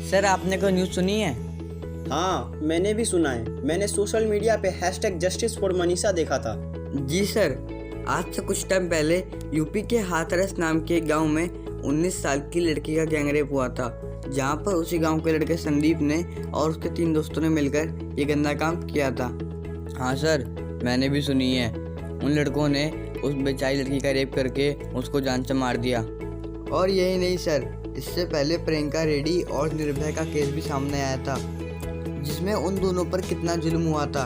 Sir आपने कोई news सुनी है? हाँ, मैंने भी सुना है। मैंने सोशल मीडिया पे #जस्टिस फॉर मनीषा देखा था। जी सर, आज से कुछ टाइम पहले यूपी के हाथरस नाम के एक गांव में 19 साल की लड़की का गैंगरेप हुआ था, जहां पर उसी गांव के लड़के संदीप ने और उसके 3 दोस्तों ने मिलकर ये गंदा काम किया था। हाँ सर, मैंने भी सुनी है। उन लड़कों ने उस बेचारी लड़की का रेप करके उसको जान से मार दिया। और यही नहीं सर, इससे पहले प्रियंका रेड्डी और निर्भया का केस भी सामने आया था, जिसमें उन दोनों पर कितना जुल्म हुआ था।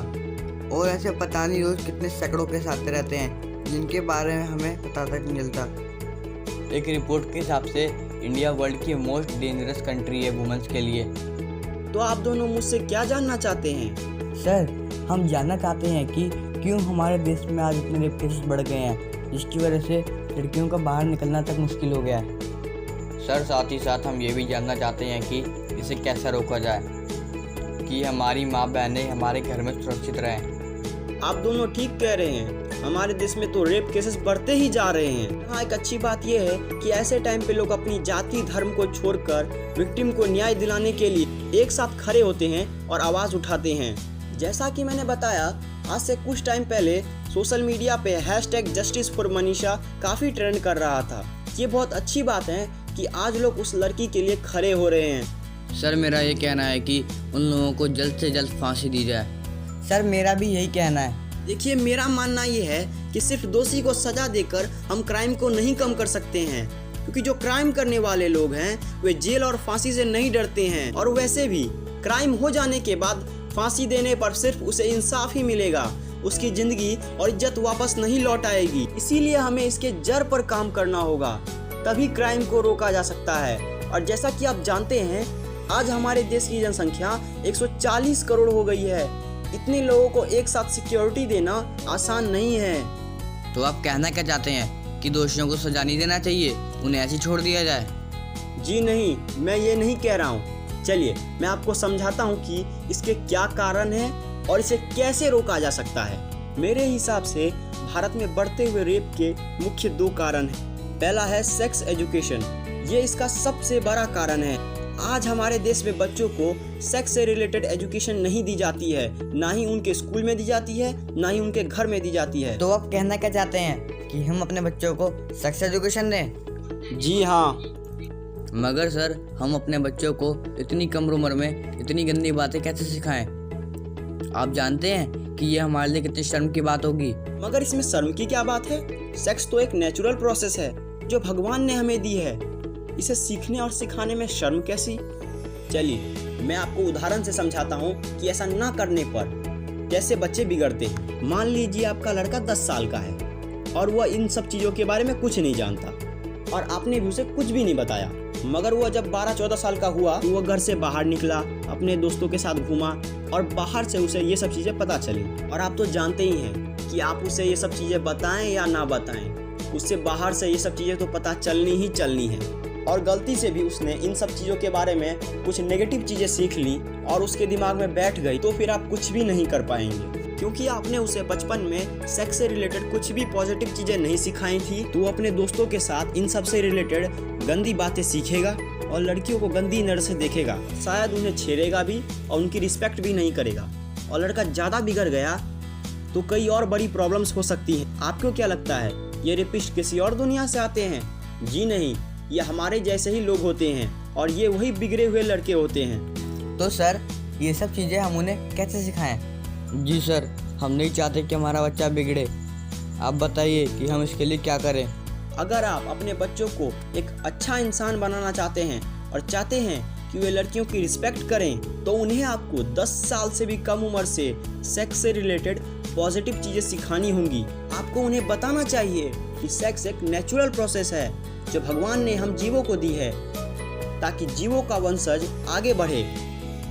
और ऐसे पता नहीं रोज कितने सैकड़ों केस आते रहते हैं जिनके बारे में हमें पता तक नहीं चलता। एक रिपोर्ट के हिसाब से इंडिया वर्ल्ड की मोस्ट डेंजरस कंट्री है वुमेन्स के लिए। तो आप दोनों मुझसे क्या जानना चाहते हैं? सर, हम जानना चाहते हैं कि क्यों हमारे देश में आज इतने रेप केसेस बढ़ गए हैं, जिसकी वजह से लड़कियों का बाहर निकलना तक मुश्किल हो गया है। सर, साथ ही साथ हम ये भी जानना चाहते हैं कि इसे कैसे रोका जाए कि हमारी माँ बहनें हमारे घर में सुरक्षित रहें। आप दोनों ठीक कह रहे हैं। हमारे देश में तो रेप केसेस बढ़ते ही जा रहे हैं। हाँ, एक अच्छी बात यह है कि ऐसे टाइम पे लोग अपनी जाति धर्म को छोड़कर विक्टिम को न्याय दिलाने के लिए एक साथ खड़े होते हैं और आवाज उठाते हैं। जैसा कि मैंने बताया, आज से कुछ टाइम पहले सोशल मीडिया पे #जस्टिस फॉर मनीषा काफी ट्रेंड कर रहा था। ये बहुत अच्छी बात है कि आज लोग उस लड़की के लिए खड़े हो रहे हैं। सर, मेरा ये कहना है कि उन लोगों को जल्द से जल्द फांसी दी जाए। सर, मेरा भी यही कहना है। देखिए, मेरा मानना ये है कि सिर्फ दोषी को सजा देकर हम क्राइम को नहीं कम कर सकते हैं, क्योंकि जो क्राइम करने वाले लोग हैं वे जेल और फांसी से नहीं डरते हैं। और वैसे भी क्राइम हो जाने के बाद फांसी देने पर सिर्फ उसे इंसाफ ही मिलेगा, उसकी जिंदगी और इज्जत वापस नहीं लौट आएगी। इसीलिए हमें इसके जड़ पर काम करना होगा, तभी क्राइम को रोका जा सकता है। और जैसा कि आप जानते हैं, आज हमारे देश की जनसंख्या 140 करोड़ हो गई है। इतने लोगों को एक साथ सिक्योरिटी देना आसान नहीं है। तो आप कहना क्या चाहते हैं कि दोषियों को सजा नहीं देना चाहिए, उन्हें ऐसे छोड़ दिया जाए? जी नहीं, मैं ये नहीं कह रहा हूँ। चलिए मैं आपको समझाता हूँ कि इसके क्या कारण हैं और इसे कैसे रोका जा सकता है। मेरे हिसाब से भारत में बढ़ते हुए रेप के मुख्य 2 कारण हैं। पहला है सेक्स एजुकेशन। ये इसका सबसे बड़ा कारण है। आज हमारे देश में बच्चों को सेक्स से रिलेटेड एजुकेशन नहीं दी जाती है, ना ही उनके स्कूल में दी जाती है, ना ही उनके घर में दी जाती है। तो आप कहना क्या चाहते हैं कि हम अपने बच्चों को सेक्स एजुकेशन दें? जी हाँ। मगर सर, हम अपने बच्चों को इतनी कम उम्र में इतनी गंदी बातें कैसे सिखाएं? आप जानते हैं कि ये हमारे लिए कितनी शर्म की बात होगी। मगर इसमें शर्म की क्या बात है? सेक्स तो एक नेचुरल प्रोसेस है जो भगवान ने हमें दी है। इसे सीखने और सिखाने में शर्म कैसी? चलिए मैं आपको उदाहरण से समझाता हूँ कि ऐसा ना करने पर कैसे बच्चे बिगड़ते हैं। मान लीजिए आपका लड़का 10 साल का है और वह इन सब चीज़ों के बारे में कुछ नहीं जानता और आपने भी उसे कुछ भी नहीं बताया। मगर वह जब 12-14 साल का हुआ तो वह घर से बाहर निकला, अपने दोस्तों के साथ घूमा और बाहर से उसे ये सब चीज़ें पता चली। और आप तो जानते ही हैं कि आप उसे ये सब चीज़ें बताएं या ना बताएं, उससे बाहर से ये सब चीज़ें तो पता चलनी ही चलनी है। और गलती से भी उसने इन सब चीज़ों के बारे में कुछ नेगेटिव चीज़ें सीख ली और उसके दिमाग में बैठ गई, तो फिर आप कुछ भी नहीं कर पाएंगे, क्योंकि आपने उसे बचपन में सेक्स से रिलेटेड कुछ भी पॉजिटिव चीज़ें नहीं सिखाई थी। तो वो अपने दोस्तों के साथ इन सब से रिलेटेड गंदी बातें सीखेगा और लड़कियों को गंदी नज़र से देखेगा, शायद उन्हें छेड़ेगा भी और उनकी रिस्पेक्ट भी नहीं करेगा। और लड़का ज़्यादा बिगड़ गया तो कई और बड़ी प्रॉब्लम्स हो सकती हैं। आपको क्या लगता है ये रेपिस्ट किसी और दुनिया से आते हैं? जी नहीं, ये हमारे जैसे ही लोग होते हैं और ये वही बिगड़े हुए लड़के होते हैं। तो सर, ये सब चीज़ें हम उन्हें कैसे सिखाएं? जी सर, हम नहीं चाहते कि हमारा बच्चा बिगड़े। आप बताइए कि हम इसके लिए क्या करें? अगर आप अपने बच्चों को एक अच्छा इंसान बनाना चाहते हैं और चाहते हैं कि वे लड़कियों की रिस्पेक्ट करें, तो उन्हें आपको 10 साल से भी कम उम्र से सेक्स से रिलेटेड पॉजिटिव चीज़ें सिखानी होंगी। आपको उन्हें बताना चाहिए कि सेक्स एक नेचुरल प्रोसेस है जो भगवान ने हम जीवों को दी है, ताकि जीवों का वंशज आगे बढ़े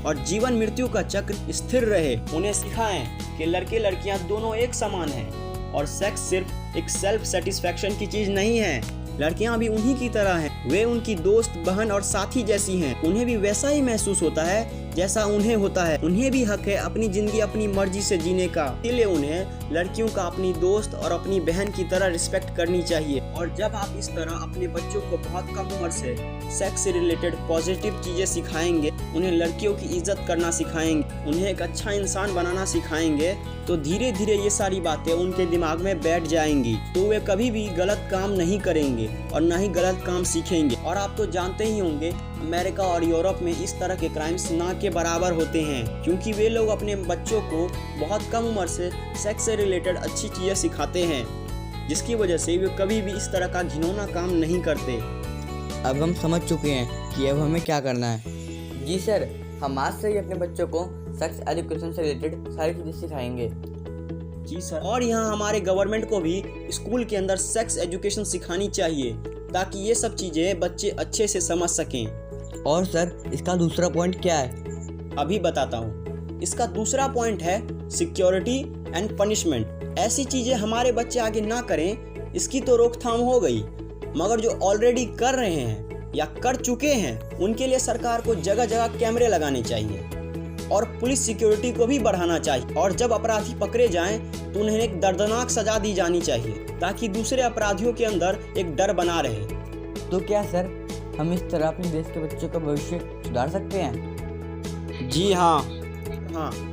और जीवन मृत्यु का चक्र स्थिर रहे। उन्हें सिखाएं कि लड़के लड़कियां दोनों एक समान हैं और सेक्स सिर्फ एक सेल्फ सेटिस्फैक्शन की चीज नहीं है। लड़कियां भी उन्हीं की तरह हैं, वे उनकी दोस्त, बहन और साथी जैसी हैं। उन्हें भी वैसा ही महसूस होता है जैसा उन्हें होता है। उन्हें भी हक है अपनी जिंदगी अपनी मर्जी से जीने का। इसलिए उन्हें लड़कियों का अपनी दोस्त और अपनी बहन की तरह रिस्पेक्ट करनी चाहिए। और जब आप इस तरह अपने बच्चों को बहुत कम उम्र से सेक्स से रिलेटेड पॉजिटिव चीजें सिखाएंगे, उन्हें लड़कियों की इज्जत करना सिखाएंगे, उन्हें एक अच्छा इंसान बनाना सिखाएंगे, तो धीरे धीरे ये सारी बातें उनके दिमाग में बैठ जाएंगी। तो वे कभी भी गलत काम नहीं करेंगे और ना ही गलत काम सीखेंगे। और आप तो जानते ही होंगे अमेरिका और यूरोप में इस तरह के क्राइम्स ना के बराबर होते हैं, क्योंकि वे लोग अपने बच्चों को बहुत कम उम्र से सेक्स से रिलेटेड अच्छी चीज़ें सिखाते हैं, जिसकी वजह से वे कभी भी इस तरह का घिनौना काम नहीं करते। अब हम समझ चुके हैं कि अब हमें क्या करना है। जी सर, हम आज से ही अपने बच्चों को सेक्स एजुकेशन से रिलेटेड सारी चीज़ें सिखाएंगे। जी सर। और यहाँ हमारे गवर्नमेंट को भी स्कूल के अंदर सेक्स एजुकेशन सिखानी चाहिए, ताकि ये सब चीज़ें बच्चे अच्छे से समझ सकें। और सर, इसका दूसरा पॉइंट क्या है? अभी बताता हूँ। इसका दूसरा पॉइंट है सिक्योरिटी एंड पनिशमेंट। ऐसी चीज़ें हमारे बच्चे आगे ना करें, इसकी तो रोकथाम हो गई, मगर जो ऑलरेडी कर रहे हैं या कर चुके हैं उनके लिए सरकार को जगह जगह कैमरे लगाने चाहिए और पुलिस सिक्योरिटी को भी बढ़ाना चाहिए। और जब अपराधी पकड़े जाएं तो उन्हें एक दर्दनाक सजा दी जानी चाहिए, ताकि दूसरे अपराधियों के अंदर एक डर बना रहे। तो क्या सर, हम इस तरह अपने देश के बच्चों का भविष्य सुधार सकते हैं? जी हाँ,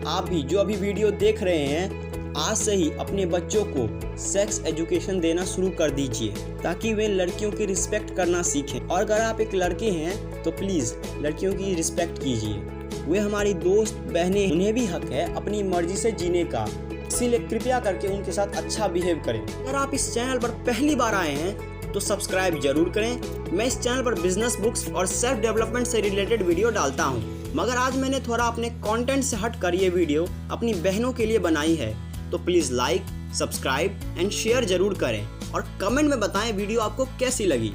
आप भी जो अभी वीडियो देख रहे हैं, आज से ही अपने बच्चों को सेक्स एजुकेशन देना शुरू कर दीजिए, ताकि वे लड़कियों की रिस्पेक्ट करना सीखें। और अगर आप एक लड़के हैं तो प्लीज़ लड़कियों की रिस्पेक्ट कीजिए। वे हमारी दोस्त बहनें, उन्हें भी हक है अपनी मर्जी से जीने का, इसीलिए कृपया करके उनके साथ अच्छा बिहेव करें। अगर आप इस चैनल पर पहली बार आए हैं तो सब्सक्राइब जरूर करें। मैं इस चैनल पर बिजनेस, बुक्स और सेल्फ डेवलपमेंट से रिलेटेड वीडियो डालता हूँ, मगर आज मैंने थोड़ा अपने कंटेंट से हट कर ये वीडियो अपनी बहनों के लिए बनाई है। तो please like, subscribe and share जरूर करें और कमेंट में बताएं वीडियो आपको कैसी लगी।